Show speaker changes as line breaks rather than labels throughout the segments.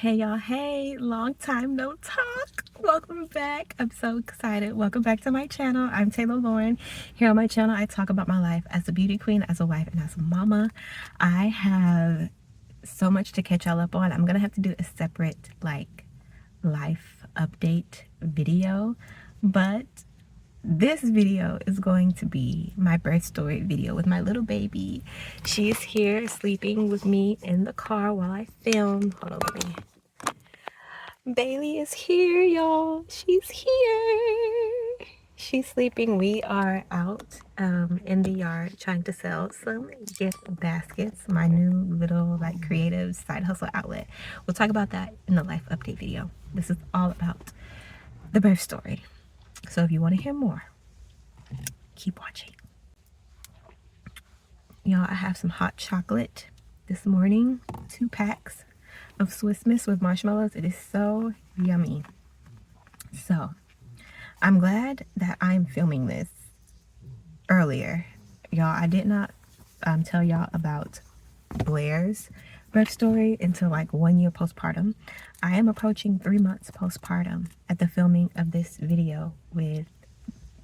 Hey y'all, hey, long time no talk. Welcome back. I'm so excited. Welcome back to my channel. I'm Taylor Lauren. Here on my channel, I talk about my life as a beauty queen, as a wife, and as a mama. I have so much to catch y'all up on. I'm gonna have to do a separate life update video, but this video is going to be my birth story video with my little baby. She is here sleeping with me in the car while I film. Hold on, let me. Bailey is here, y'all. She's here. She's sleeping. We are out in the yard trying to sell some gift baskets, my new little creative side hustle outlet. We'll talk about that in the life update video. This is all about the birth story. So if you want to hear more, keep watching. Y'all, I have some hot chocolate this morning, 2 packs of Swiss Miss with marshmallows. It is so yummy. So I'm glad that I'm filming this earlier. Y'all, I did not tell y'all about Blair's birth story until like 1 year postpartum. I am approaching 3 months postpartum at the filming of this video with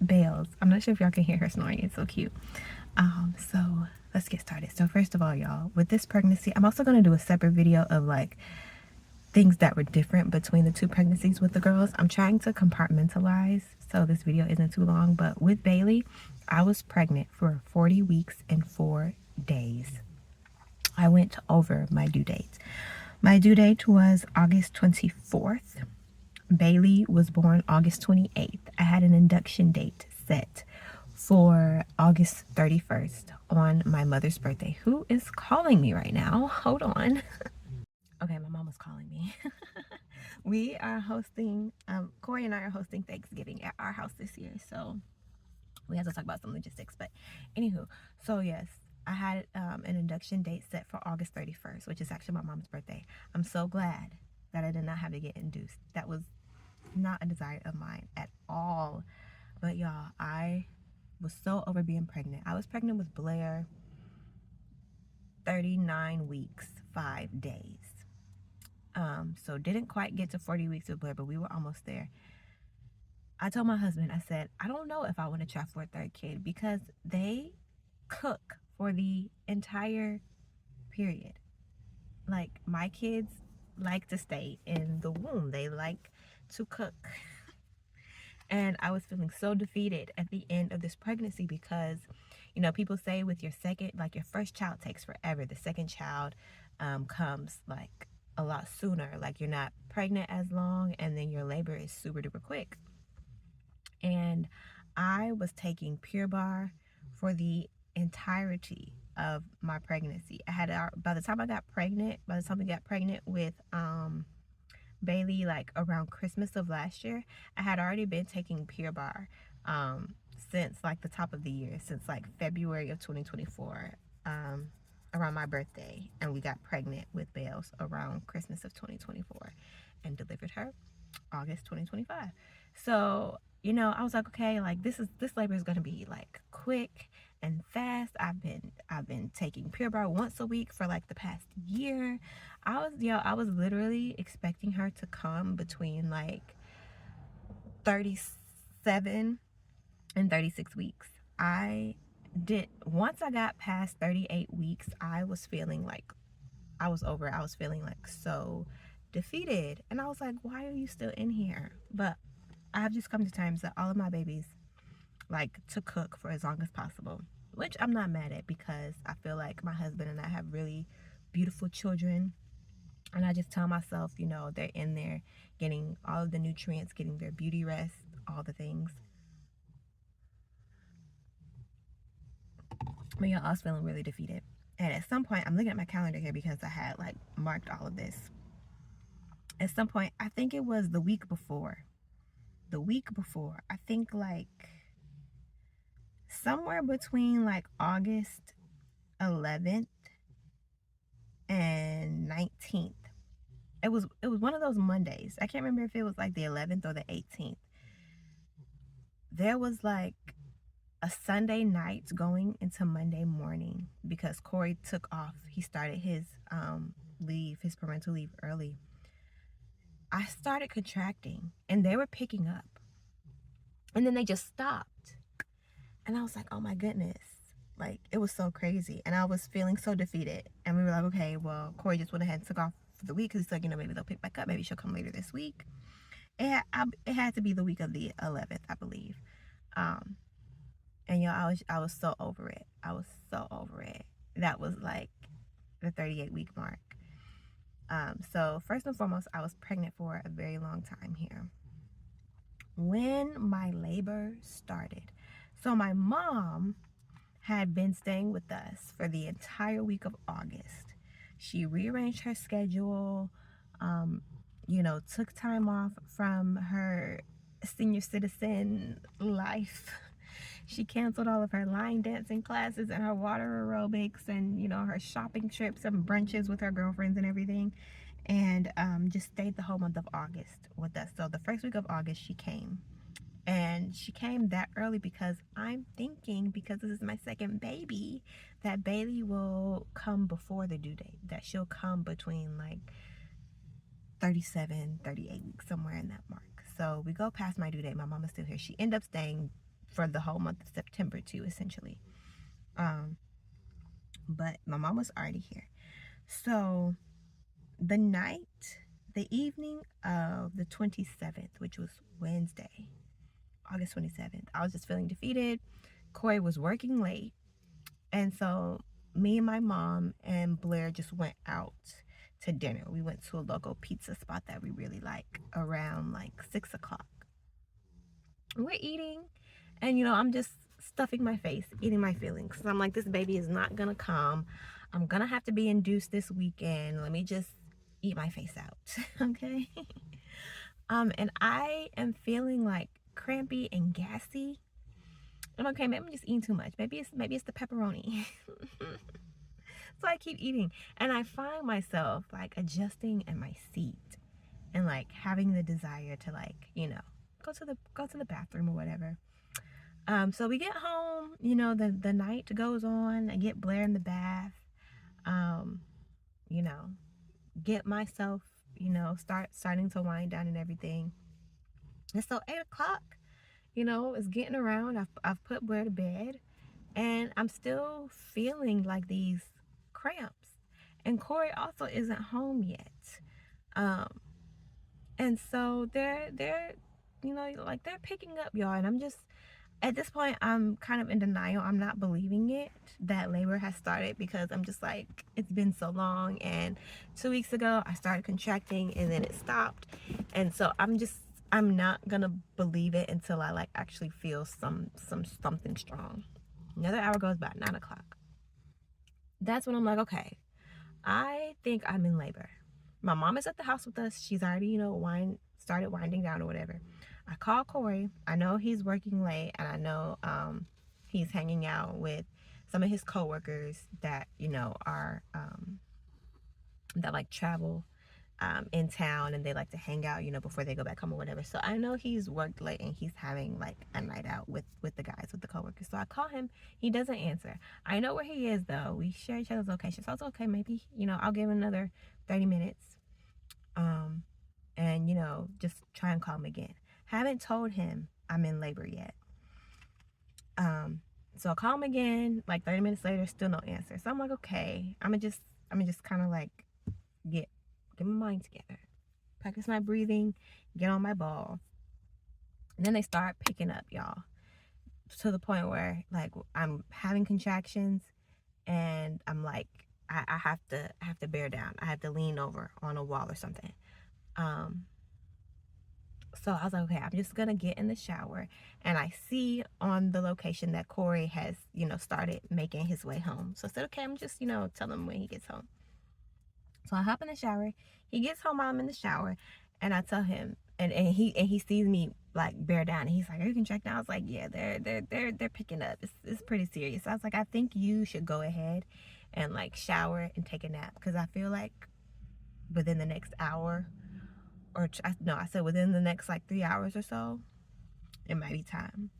Bales. I'm not sure if y'all can hear her snoring. It's so cute. So let's get started. So first of all, y'all, with this pregnancy, I'm also going to do a separate video of things that were different between the 2 pregnancies with the girls. I'm trying to compartmentalize so this video isn't too long, but with Bailey, I was pregnant for 40 weeks and 4 days. I went over my due date. My due date was August 24th. Bailey was born August 28th. I had an induction date set for August 31st on my mother's birthday. Who is calling me right now? Hold on. Okay, my mom was calling me. We are hosting, Corey and I are hosting Thanksgiving at our house this year. So we have to talk about some logistics. But anywho, so yes, I had an induction date set for August 31st, which is actually my mom's birthday. I'm so glad that I did not have to get induced. That was not a desire of mine at all. But y'all, I was so over being pregnant. I was pregnant with Blair 39 weeks, 5 days. So didn't quite get to 40 weeks with Blair, but we were almost there. I told my husband, I said, I don't know if I want to try for a 3rd kid because they cook for the entire period. Like, my kids like to stay in the womb. They like to cook. And I was feeling so defeated at the end of this pregnancy because, you know, people say with your second, your first child takes forever. The second child comes a lot sooner. Like, you're not pregnant as long, and then your labor is super duper quick. And I was taking Pure Barre for the entirety of my pregnancy. I had, by the time we got pregnant with Bailey, around Christmas of last year, I had already been taking Pure Barre since the top of the year, since February of 2024, around my birthday. And we got pregnant with Bales around Christmas of 2024 and delivered her August 2025. So, you know, I was like, okay, this labor is gonna be quick and fast. I've been taking Pure Barre once a week for the past year. I was literally expecting her to come between 37 and 36 weeks. Once I got past 38 weeks, I was feeling I was over it. I was feeling so defeated. And I was like, why are you still in here? But I have just come to terms that all of my babies like to cook for as long as possible, which I'm not mad at because I feel like my husband and I have really beautiful children. And I just tell myself, you know, they're in there getting all of the nutrients, getting their beauty rest, all the things. But yeah, I was feeling really defeated. And at some point, I'm looking at my calendar here because I had marked all of this. At some point, I think it was the week before, I think somewhere between August 11th and 19th. It was one of those Mondays. I can't remember if it was the 11th or the 18th. There was a Sunday night going into Monday morning because Corey took off. He started his leave, his parental leave early. I started contracting and they were picking up. And then they just stopped. And I was like, oh my goodness. Like, it was so crazy. And I was feeling so defeated. And we were like, okay, well, Corey just went ahead and took off for the week because he's like, maybe they'll pick back up. Maybe she'll come later this week. It had to be the week of the 11th, I believe. And I was so over it. I was so over it. That was like the 38-week mark. So first and foremost, I was pregnant for a very long time here. When my labor started, so my mom had been staying with us for the entire week of August. She rearranged her schedule, took time off from her senior citizen life. She canceled all of her line dancing classes and her water aerobics and, her shopping trips and brunches with her girlfriends and everything. And just stayed the whole month of August with us. So the first week of August, she came. And she came that early because I'm thinking, because this is my second baby, that Bailey will come before the due date. That she'll come between like 37, 38 weeks, somewhere in that mark. So we go past my due date. My mom is still here. She ended up staying for the whole month of September too, essentially. But my mom was already here. So the evening of the 27th, which was Wednesday, August 27th, I was just feeling defeated. Corey was working late. And so me and my mom and Blair just went out to dinner. We went to a local pizza spot that we really like around like 6 o'clock. We're eating and, I'm just stuffing my face, eating my feelings. So I'm like, this baby is not going to come. I'm going to have to be induced this weekend. Let me just eat my face out. Okay. And I am feeling like crampy and gassy. I'm okay, maybe I'm just eating too much. Maybe it's the pepperoni. So I keep eating and I find myself like adjusting in my seat and like having the desire to like, go to the bathroom or whatever. So we get home, the night goes on. I get Blair in the bath. You know, get myself, starting to wind down and everything. And so 8 o'clock, is getting around. I've put Blair to bed and I'm still feeling like these cramps. And Corey also isn't home yet. And so they're like they're picking up, y'all. And I'm just, at this point, I'm kind of in denial. I'm not believing it that labor has started because I'm just like, it's been so long. And 2 weeks ago, I started contracting and then it stopped. And so I'm not gonna believe it until I like actually feel something strong. Another hour goes by, 9 o'clock. That's when I'm like, okay, I think I'm in labor. My mom is at the house with us. She's already, started winding down or whatever. I call Corey. I know he's working late and I know he's hanging out with some of his coworkers that, are that like travel in town and they like to hang out, before they go back home or whatever. So I know he's worked late and he's having like a night out with the guys, with the coworkers. So I call him. He doesn't answer. I know where he is though. We share each other's location. So I was okay, maybe, I'll give him another 30 minutes. And, just try and call him again. Haven't told him I'm in labor yet. So I call him again, like 30 minutes later, still no answer. So I'm like, okay, I'm gonna just kind of like get my mind together, practice my breathing, get on my ball. And then they start picking up, y'all, to the point where like I'm having contractions and I'm like, I have to bear down. I have to lean over on a wall or something. So I was like, okay, I'm just gonna get in the shower. And I see on the location that Corey has, started making his way home. So I said, okay, I'm just, tell him when he gets home. So I hop in the shower. He gets home while I'm in the shower, and I tell him, and he sees me like bear down, and he's like, "Are you contracting?" I was like, "Yeah, they're picking up. It's pretty serious." So I was like, "I think you should go ahead and like shower and take a nap because I feel like within the next hour, I said within the next like 3 hours or so, it might be time."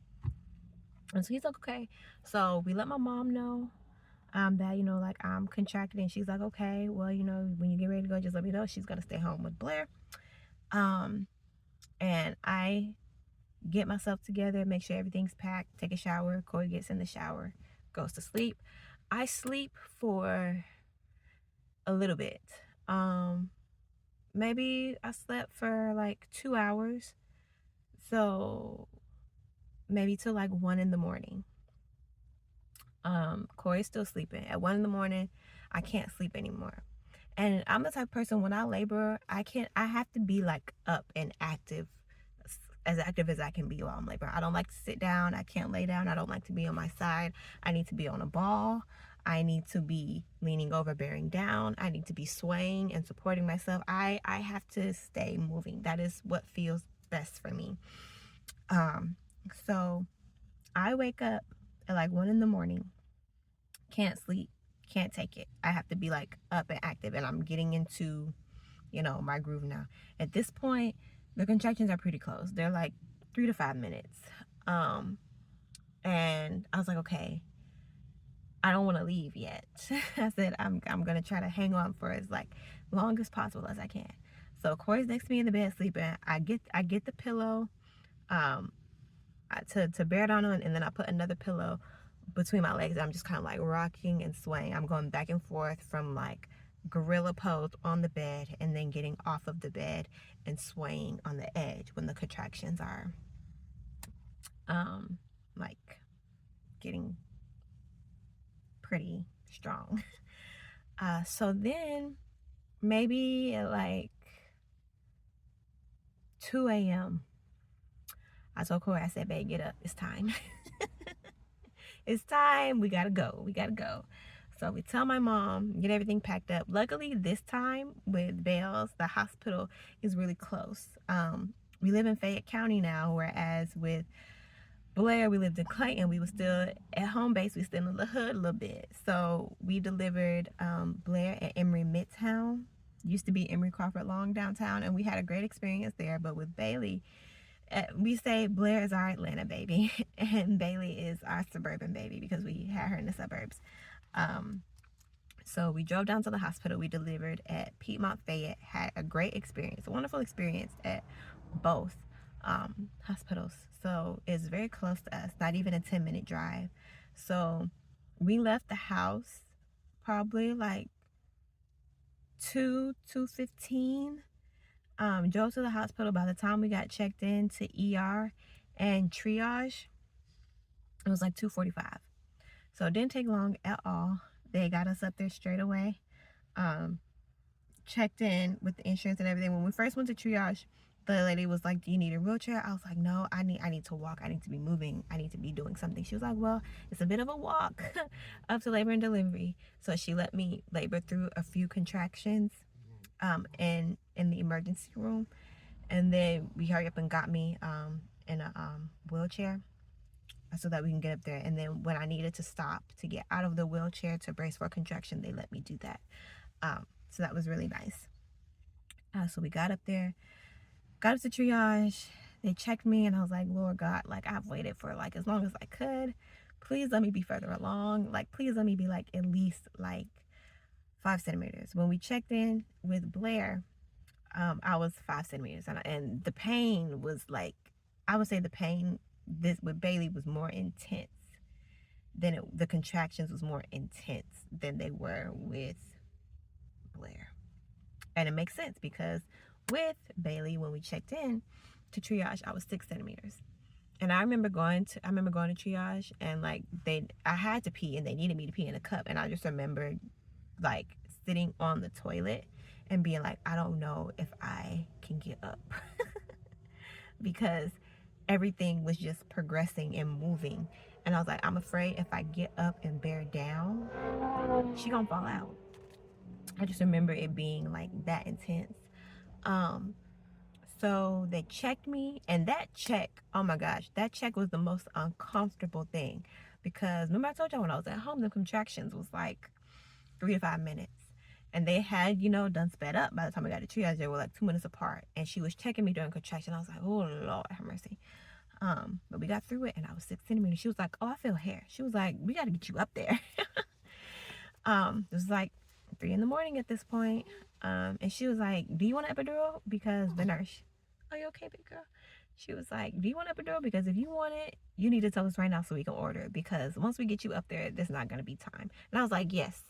And so he's like, "Okay." So we let my mom know that, like I'm contracting, and she's like, okay, well, when you get ready to go, just let me know. She's gonna stay home with Blair. And I get myself together, make sure everything's packed, take a shower. Corey gets in the shower, goes to sleep. I sleep for a little bit. Maybe I slept for like 2 hours. So maybe till like 1 in the morning. Corey's still sleeping. At 1 in the morning, I can't sleep anymore. And I'm the type of person, when I labor, I have to be like up and active, as active as I can be while I'm laboring. I don't like to sit down. I can't lay down. I don't like to be on my side. I need to be on a ball. I need to be leaning over, bearing down. I need to be swaying and supporting myself. I have to stay moving. That is what feels best for me. So I wake up at like 1 in the morning, can't sleep, can't take it. I have to be like up and active, and I'm getting into, my groove now. At this point, the contractions are pretty close. They're like 3 to 5 minutes. And I was like, okay, I don't want to leave yet. I said, I'm gonna try to hang on for as like long as possible as I can. So Corey's next to me in the bed sleeping. I get the pillow, to bear down on, and then I put another pillow between my legs. I'm just kind of like rocking and swaying. I'm going back and forth from like gorilla pose on the bed, and then getting off of the bed and swaying on the edge when the contractions are like getting pretty strong. So then maybe at like 2 a.m. I told Corey, I said, babe, get up, it's time. It's time, we gotta go. So we tell my mom, get everything packed up. Luckily this time with Bales, the hospital is really close. We live in Fayette County now, whereas with Blair, we lived in Clayton. We were still at home base. We still in the hood a little bit. So we delivered Blair at Emory Midtown. Used to be Emory Crawford Long downtown, and we had a great experience there. But with Bailey, we say Blair is our Atlanta baby, and Bailey is our suburban baby because we had her in the suburbs. So we drove down to the hospital. We delivered at Piedmont Fayette. Had a great experience, a wonderful experience at both hospitals. So it's very close to us, not even a 10-minute drive. So we left the house probably like 2:15. Drove to the hospital. By the time we got checked in to ER and triage, it was like 2:45. So it didn't take long at all. They got us up there straight away. Checked in with the insurance and everything. When we first went to triage, the lady was like, do you need a wheelchair? I was like, no, I need to walk. I need to be moving. I need to be doing something. She was like, well, it's a bit of a walk up to labor and delivery. So she let me labor through a few contractions in the emergency room. And then we hurry up and got me in a wheelchair so that we can get up there. And then when I needed to stop to get out of the wheelchair to brace for a contraction, they let me do that. So that was really nice. So we got up there, got up to triage. They checked me, and I was like, Lord God, like I've waited for like as long as I could. Please let me be further along. Like, please let me be like at least like 5 centimeters. When we checked in with Blair, I was 5 centimeters, and the pain was like, I would say the pain this with Bailey was more intense than the contractions was more intense than they were with Blair. And it makes sense because with Bailey, when we checked in to triage, I was 6 centimeters. And I remember going to triage, and like I had to pee, and they needed me to pee in a cup. And I just remember like sitting on the toilet and being like, I don't know if I can get up because everything was just progressing and moving. And I was like, I'm afraid if I get up and bear down, she gonna fall out. I just remember it being like that intense. So they checked me, and that check, oh my gosh, that check was the most uncomfortable thing, because remember I told y'all when I was at home, the contractions was like 3 to 5 minutes. And they had, done sped up. By the time I got to triage, they were like 2 minutes apart. And she was checking me during contraction. I was like, oh, Lord, have mercy. But we got through it, and I was 6 centimeters. She was like, oh, I feel hair. She was like, we got to get you up there. It was like 3 in the morning at this point. And she was like, "Do you want an epidural?" Because the nurse, "Are you okay, big girl?" She was like, "Do you want an epidural? Because if you want it, you need to tell us right now so we can order it. Because once we get you up there, there's not gonna be time." And I was like, "Yes,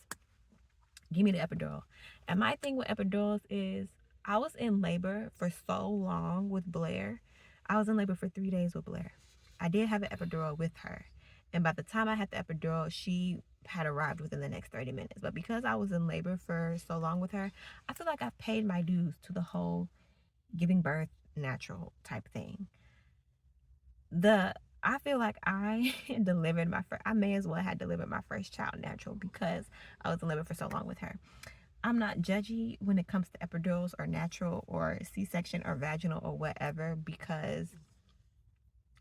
give me the epidural." And my thing with epidurals is, I was in labor for so long with Blair. I was in labor for 3 days with Blair. I did have an epidural with her. And by the time I had the epidural, she had arrived within the next 30 minutes. But because I was in labor for so long with her, I feel like I've paid my dues to the whole giving birth natural type thing. I feel like I delivered my first, I may as well have delivered my first child natural because I was in labor for so long with her. I'm not judgy when it comes to epidurals or natural or C-section or vaginal or whatever, because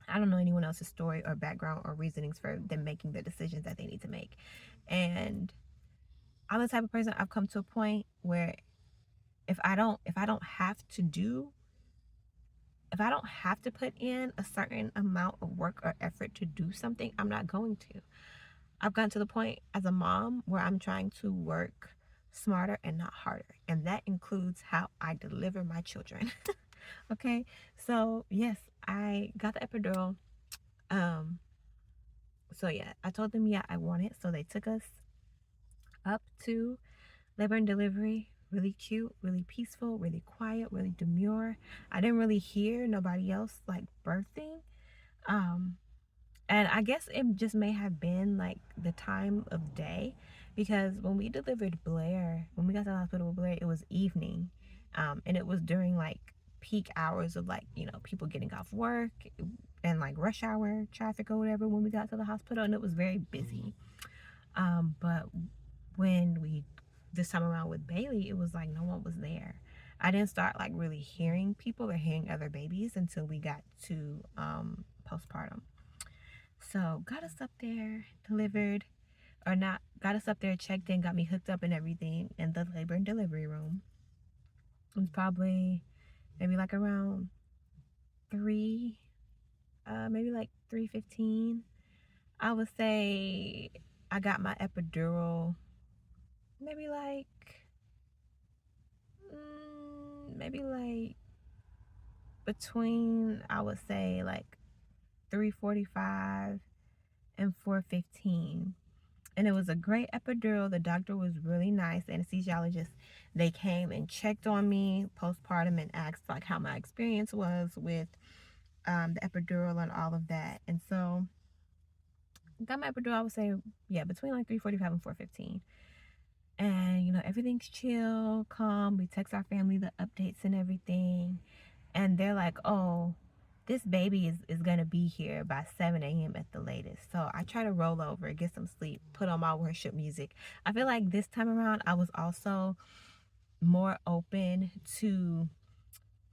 I don't know anyone else's story or background or reasonings for them making the decisions that they need to make. And I'm the type of person, I've come to a point where if I don't have to do, if I don't have to put in a certain amount of work or effort to do something, I'm not going to. I've gotten to the point as a mom where I'm trying to work smarter and not harder. And that includes how I deliver my children. Okay. So yes, I got the epidural. Um, so yeah, I told them, yeah, I want it. So they took us up to labor and delivery. Really cute, really peaceful, really quiet, really demure. I didn't really hear nobody else like birthing. Um, And I guess it just may have been like the time of day, because when we delivered Blair, when we got to the hospital with Blair, it was evening. And it was during like peak hours of like, people getting off work and like rush hour traffic or whatever when we got to the hospital. And it was very busy. But when this time around with Bailey, it was like no one was there. I didn't start like really hearing people or hearing other babies until we got to postpartum. So got us up there, delivered, or not, got us up there, checked in, got me hooked up and everything in the labor and delivery room. It was probably maybe like around 3, maybe like 3:15. I would say I got my epidural maybe maybe like between, I would say like 3:45 and 4:15. And it was a great epidural. The doctor was really nice. The anesthesiologist, they came and checked on me postpartum and asked like how my experience was with the epidural and all of that. And so got my epidural, I would say, yeah, between like 3:45 and 4:15. And everything's chill, calm. We text our family the updates and everything. And they're like, "Oh, this baby is gonna be here by 7 a.m. at the latest." So I try to roll over, get some sleep, put on my worship music. I feel like this time around I was also more open to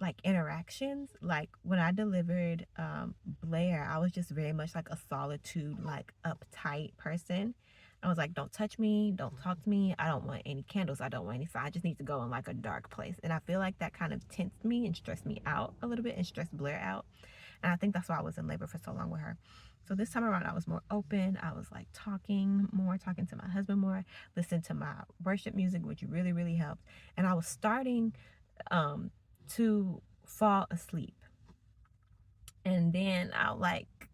like interactions. Like when I delivered Blair, I was just very much like a solitude, like uptight person. I was like, "Don't touch me, don't talk to me, I don't want any candles, I don't want any I just need to go in like a dark place." And I feel like that kind of tensed me and stressed me out a little bit and stressed Blair out. And I think that's why I was in labor for so long with her. So this time around I was more open. I was like talking more, talking to my husband more, listening to my worship music, which really, really helped. And I was starting to fall asleep. And then I'll like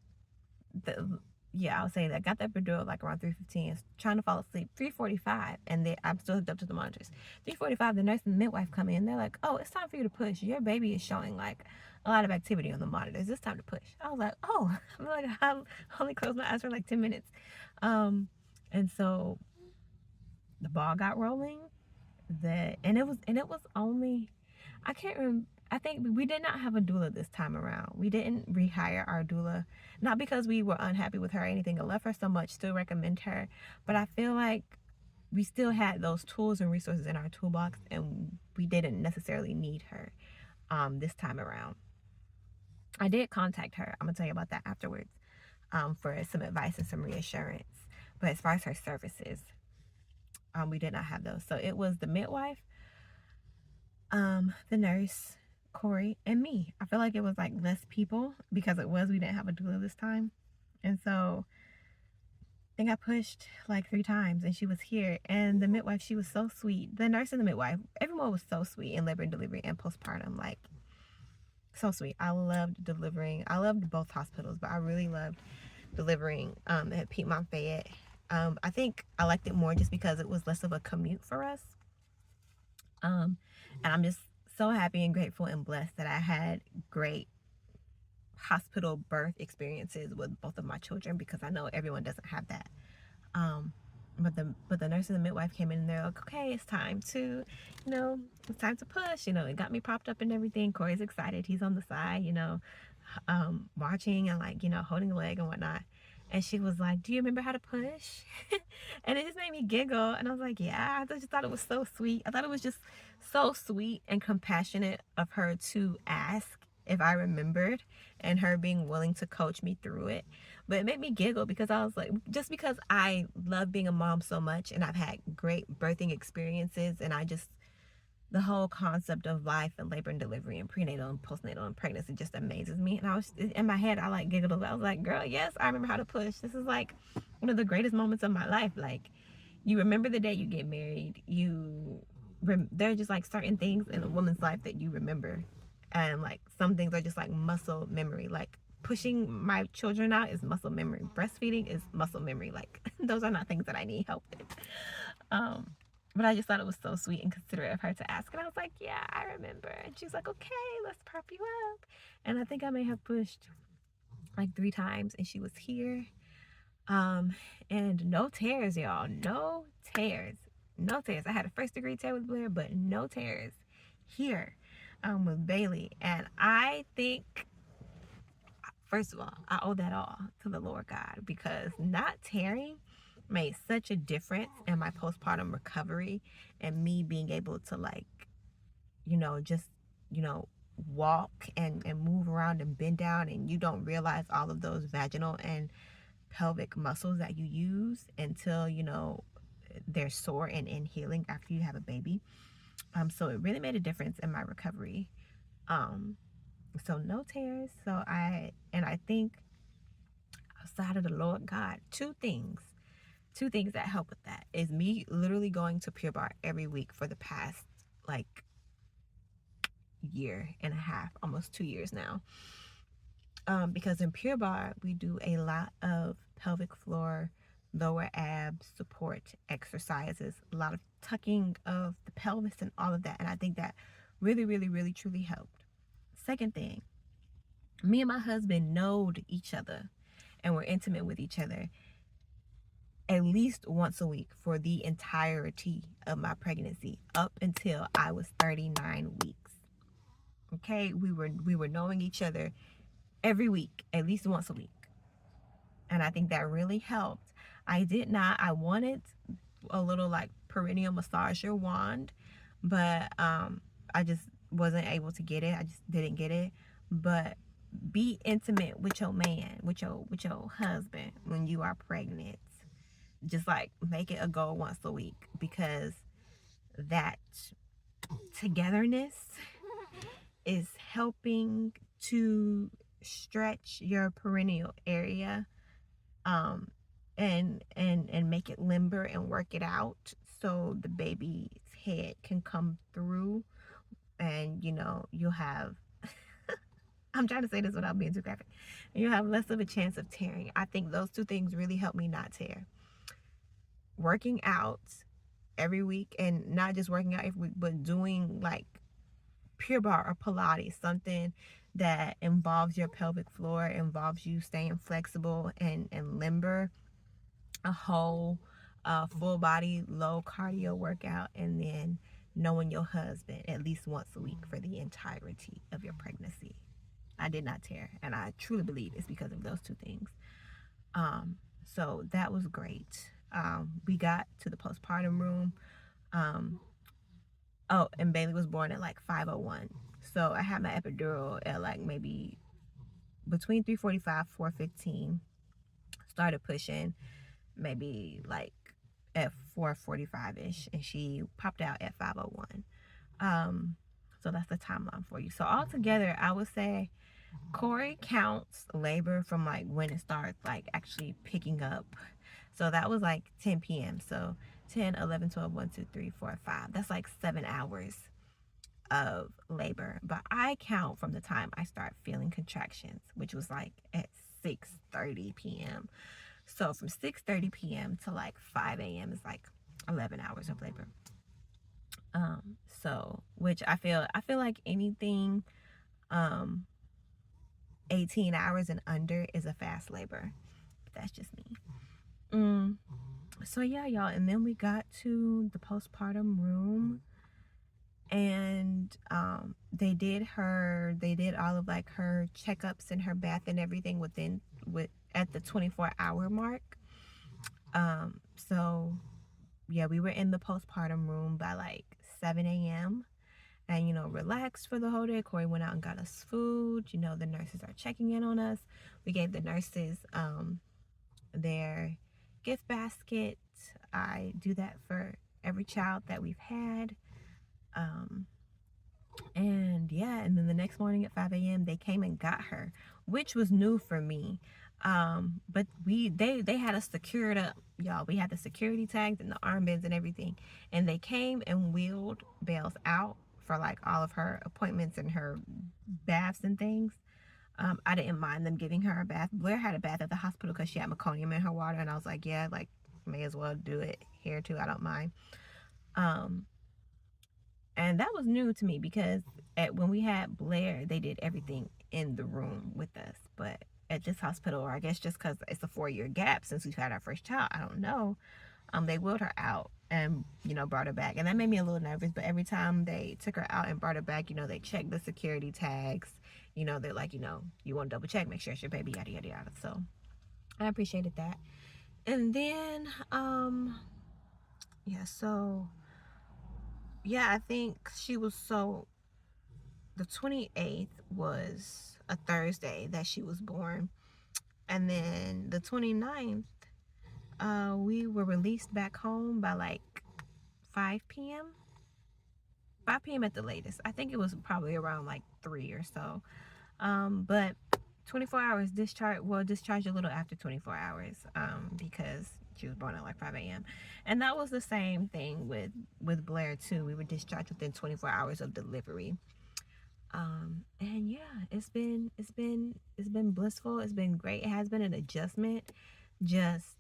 the yeah, I'll say that I got that epidural like around 3:15, trying to fall asleep. 3:45, and then I'm still hooked up to the monitors. 3:45, the nurse and the midwife come in. They're like, "Oh, it's time for you to push. Your baby is showing like a lot of activity on the monitors. It's time to push." I was like, "Oh," I'm like, I only closed my eyes for like 10 minutes. And so the ball got rolling. And it was only, I can't remember. I think we did not have a doula this time around. We didn't rehire our doula, not because we were unhappy with her or anything. I love her so much, still recommend her, but I feel like we still had those tools and resources in our toolbox, and we didn't necessarily need her this time around. I did contact her. I'm gonna tell you about that afterwards, for some advice and some reassurance. But as far as her services, we did not have those. So it was the midwife, the nurse, Corey, and me. I feel like it was like less people because we didn't have a doula this time. And so think I pushed like 3 times and she was here. And the midwife, she was so sweet. The nurse and the midwife, everyone was so sweet in labor and delivery and postpartum. Like, so sweet. I loved delivering. I loved both hospitals, but I really loved delivering at Piedmont Fayette. I think I liked it more just because it was less of a commute for us. And I'm just so happy and grateful and blessed that I had great hospital birth experiences with both of my children, because I know everyone doesn't have that. But the nurse and the midwife came in and they're like, okay, it's time to, it's time to push. It got me propped up and everything. Corey's excited. He's on the side, watching and like, holding the leg and whatnot. And she was like, do you remember how to push? And it just made me giggle. And I was like, yeah, I just thought it was so sweet. I thought it was just so sweet and compassionate of her to ask if I remembered, and her being willing to coach me through it. But it made me giggle because I was like, just because I love being a mom so much and I've had great birthing experiences, and the whole concept of life and labor and delivery and prenatal and postnatal and pregnancy just amazes me. And I was in my head, I like giggled. I was like, girl, yes, I remember how to push. This is like one of the greatest moments of my life. Like, you remember the day you get married. There are just like certain things in a woman's life that you remember. And like some things are just like muscle memory. Like pushing my children out is muscle memory. Breastfeeding is muscle memory. Like those are not things that I need help with. But I just thought it was so sweet and considerate of her to ask. And I was like, yeah, I remember. And she's like, okay, let's prop you up. And I think I may have pushed like 3 times and she was here. And no tears, y'all. No tears. No tears. I had a first degree tear with Blair, but no tears here with Bailey. And I think, first of all, I owe that all to the Lord God, because not tearing made such a difference in my postpartum recovery and me being able to like, just, walk and move around and bend down, and you don't realize all of those vaginal and pelvic muscles that you use until, they're sore and in healing after you have a baby. So it really made a difference in my recovery. So no tears. So I think outside of the Lord God, two things that help with that is me literally going to Pure Barre every week for the past like year and a half, almost 2 years now. Because in Pure Barre we do a lot of pelvic floor, lower ab support exercises, a lot of tucking of the pelvis and all of that. And I think that really, really, really, truly helped. Second thing, me and my husband knowed each other and were intimate with each other at least once a week for the entirety of my pregnancy up until I was 39 weeks. Okay, we were knowing each other every week, at least once a week. And I think that really helped. I wanted a little like perineal massager wand, but I just wasn't able to get it. I just didn't get it. But be intimate with your man, with your husband when you are pregnant. Just like make it a goal once a week, because that togetherness is helping to stretch your perineal area, and make it limber and work it out so the baby's head can come through, and you'll have I'm trying to say this without being too graphic. You'll have less of a chance of tearing. I think those two things really help me not tear. Working out every week, and not just working out every week, but doing like Pure Barre or Pilates, something that involves your pelvic floor, involves you staying flexible and limber, a whole full body low cardio workout, and then knowing your husband at least once a week for the entirety of your pregnancy. I did not tear, and I truly believe it's because of those two things. So that was great. We got to the postpartum room. And Bailey was born at like 5:01. So I had my epidural at like maybe between 3:45, 4:15. Started pushing maybe like at 4:45-ish, and she popped out at 5:01. So that's the timeline for you. So altogether, I would say Corey counts labor from like when it starts like actually picking up So that was like 10 p.m. So 10, 11, 12, 1, 2, 3, 4, 5. That's like 7 hours of labor. But I count from the time I start feeling contractions, which was like at 6:30 p.m. So from 6:30 p.m. to like 5 a.m. is like 11 hours of labor. So which I feel like anything 18 hours and under is a fast labor. But that's just me. So yeah, y'all, and then we got to the postpartum room, and they did all of like her checkups and her bath and everything at the 24-hour mark. So yeah, we were in the postpartum room by like 7 a.m. and relaxed for the whole day. Corey went out and got us food. The nurses are checking in on us. We gave the nurses their gift basket. I do that for every child that we've had. And yeah, and then the next morning at 5 a.m. they came and got her, which was new for me. But they had us secured up, y'all. We had the security tags and the armbands and everything, and they came and wheeled Bells out for like all of her appointments and her baths and things. I didn't mind them giving her a bath. Blair had a bath at the hospital because she had meconium in her water, and I was like, yeah, like may as well do it here too. I don't mind. And that was new to me because when we had Blair, they did everything in the room with us. But at this hospital, or I guess just because it's a 4-year gap since we've had our first child, I don't know. They wheeled her out and brought her back, and that made me a little nervous. But every time they took her out and brought her back, they checked the security tags. They're like, you want to double check, make sure it's your baby, yada yada yada. So I appreciated that. And then yeah, so yeah, I think the 28th was a Thursday that she was born. And then the 29th, we were released back home by like 5 p.m. 5 p.m. at the latest. I think it was probably around like 3 or so. But 24 hours discharged a little after 24 hours because she was born at like 5 a.m. And that was the same thing with Blair too. We were discharged within 24 hours of delivery. And yeah, it's been blissful. It's been great. It has been an adjustment, just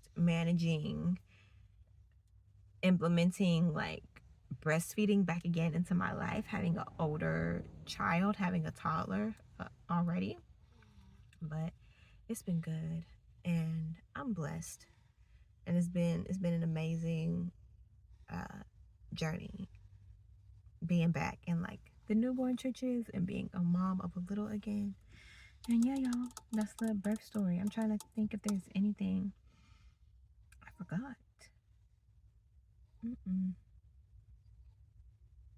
implementing like breastfeeding back again into my life, having an older child, having a toddler already. But it's been good, and I'm blessed, and it's been an amazing journey being back in like the newborn churches and being a mom of a little again. And yeah, y'all, that's the birth story. I'm trying to think if there's anything I forgot.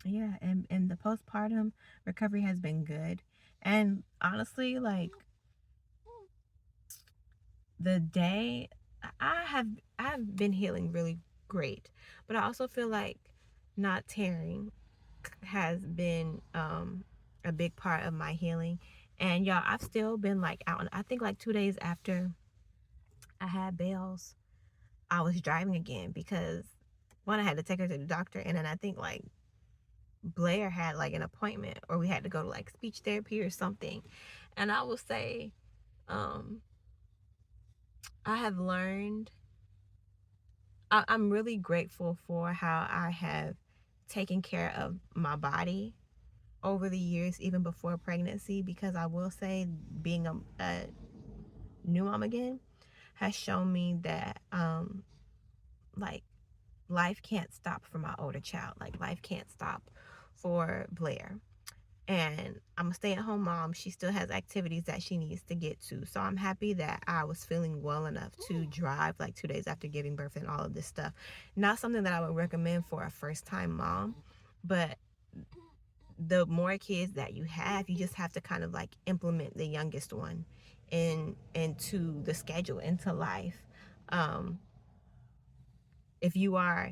Yeah, and the postpartum recovery has been good. And honestly, like the day I've been healing really great, but I also feel like not tearing has been a big part of my healing. And y'all, I've still been like out, and I think like 2 days after I had Bells, I was driving again because one, I had to take her to the doctor, and then I think like Blair had like an appointment, or we had to go to like speech therapy or something. And I will say, I have learned, I'm really grateful for how I have taken care of my body over the years, even before pregnancy, because I will say being a new mom again has shown me that like life can't stop for my older child. Like life can't stop for Blair. And I'm a stay-at-home mom. She still has activities that she needs to get to. So I'm happy that I was feeling well enough to drive like 2 days after giving birth and all of this stuff. Not something that I would recommend for a first-time mom, but the more kids that you have, you just have to kind of like implement the youngest one into the schedule, into life. If you are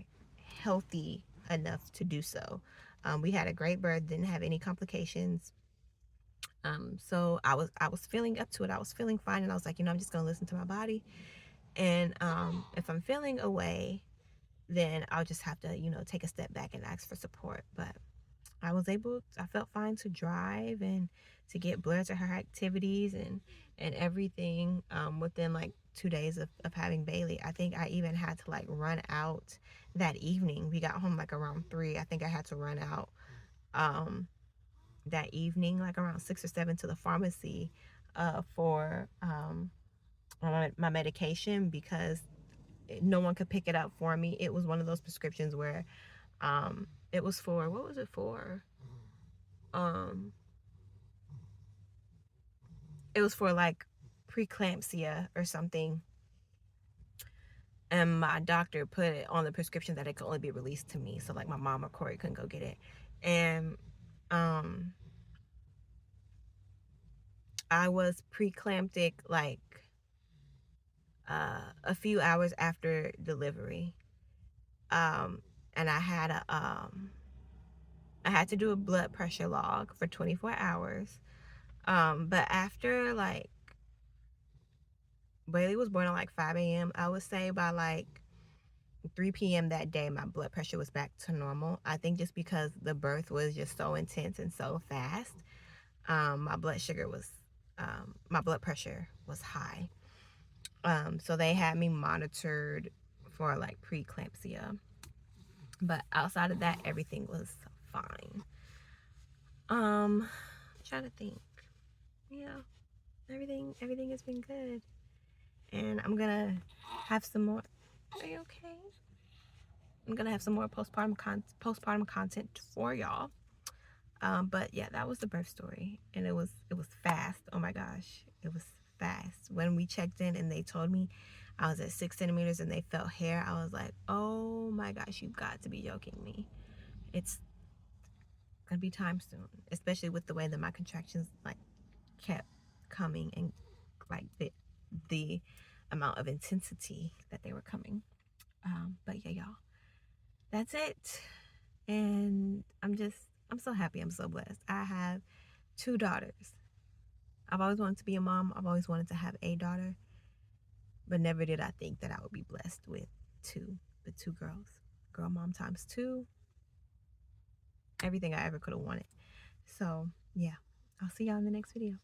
healthy enough to do so. We had a great birth, didn't have any complications. So I was feeling up to it. I was feeling fine, and I was like, I'm just gonna listen to my body And if I'm feeling away, then I'll just have to, take a step back and ask for support. But I felt fine to drive and to get Blair to her activities and everything within like 2 days of having Bailey. I think I even had to like run out that evening. We got home like around 3. I think I had to run out that evening, like around 6 or 7, to the pharmacy for my medication, because no one could pick it up for me. It was one of those prescriptions where it was for, what was it for? It was for like preeclampsia or something. And my doctor put it on the prescription that it could only be released to me. So like my mom or Corey couldn't go get it. And I was preeclamptic like a few hours after delivery. And I had to do a blood pressure log for 24 hours. But after like Bailey was born at like 5 a.m., I would say by like 3 p.m. that day, my blood pressure was back to normal. I think just because the birth was just so intense and so fast, my my blood pressure was high. So they had me monitored for like preeclampsia. But outside of that, everything was fine. I'm trying to think. Yeah, everything has been good. And I'm gonna have some more. Are you okay? I'm gonna have some more postpartum content for y'all. But yeah, that was the birth story, and it was fast. Oh my gosh, it was fast. When we checked in and they told me I was at 6 centimeters and they felt hair, I was like, oh my gosh, you've got to be joking me. It's gonna be time soon, especially with the way that my contractions like kept coming, and like the amount of intensity that they were coming. But yeah, y'all, that's it. And I'm so happy. I'm so blessed. I have 2 daughters. I've always wanted to be a mom. I've always wanted to have a daughter, but never did I think that I would be blessed with 2, the 2 girls. Girl mom times 2. Everything I ever could have wanted. So yeah, I'll see y'all in the next video.